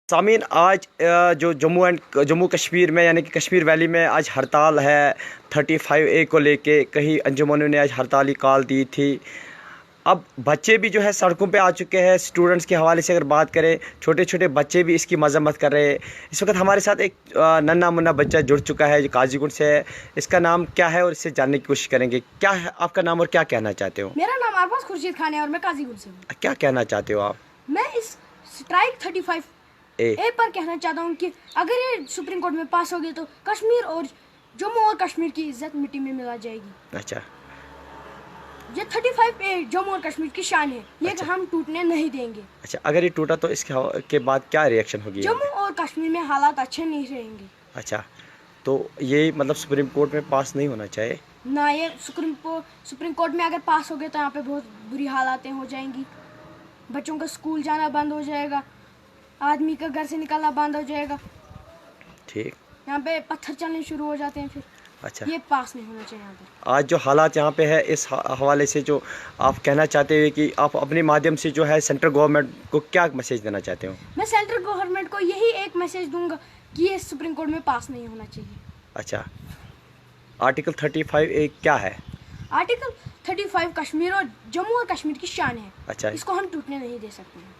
सामीन आज जो जम्मू कश्मीर में यानी कि कश्मीर वैली में आज हड़ताल है 35A को लेके। कई अंजुमनों ने आज हड़ताल की कॉल दी थी। अब बच्चे भी जो है सड़कों पे आ चुके हैं। स्टूडेंट्स के हवाले से अगर बात करें, छोटे छोटे बच्चे भी इसकी मजम्मत कर रहे हैं। इस वक्त हमारे साथ एक नन्हा मुन्ना बच्चा जुड़ चुका है जो काजीगुंड से है। इसका नाम क्या है और इससे जानने की कोशिश करेंगे। क्या है आपका नाम और क्या कहना चाहते हो? मेरा नाम अरबाज खुर्शीद खान है और मैं काजीगुंड से हूँ। क्या कहना चाहते हो आप? मैं इस स्ट्राइक 35A पर कहना चाहता हूँ कि अगर ये सुप्रीम कोर्ट में पास हो गया तो कश्मीर और जम्मू और कश्मीर की इज्जत मिट्टी में मिला जाएगी। अच्छा, ये 35A जम्मू और कश्मीर की शान है, ये अच्छा। हम टूटने नहीं देंगे। अच्छा, अगर ये टूटा तो इसके बाद क्या रिएक्शन होगी? जम्मू और कश्मीर में हालात अच्छे नहीं रहेंगे। अच्छा, तो ये मतलब सुप्रीम कोर्ट में पास नहीं होना चाहिए ना। ये सुप्रीम कोर्ट में अगर पास हो गया तो यहाँ पे बहुत बुरी हालातें हो जाएंगी। बच्चों का स्कूल जाना बंद हो जाएगा, आदमी का घर से निकलना बंद हो जाएगा। ठीक, यहाँ पे पत्थर चलने शुरू हो जाते हैं फिर। अच्छा। ये पास नहीं होना चाहिए यहाँ पे। आज जो हालात यहाँ पे है, इस हवाले से जो आप कहना चाहते हैं कि आप अपने माध्यम से जो है सेंट्रल गवर्नमेंट को क्या मैसेज देना चाहते हो? मैं सेंट्रल गवर्नमेंट को यही एक मैसेज दूंगा कि ये सुप्रीम कोर्ट में पास नहीं होना चाहिए। अच्छा, आर्टिकल 35A क्या है? आर्टिकल 35 कश्मीर और जम्मू और कश्मीर की शान है। अच्छा, इसको हम टूटने नहीं दे सकते हैं।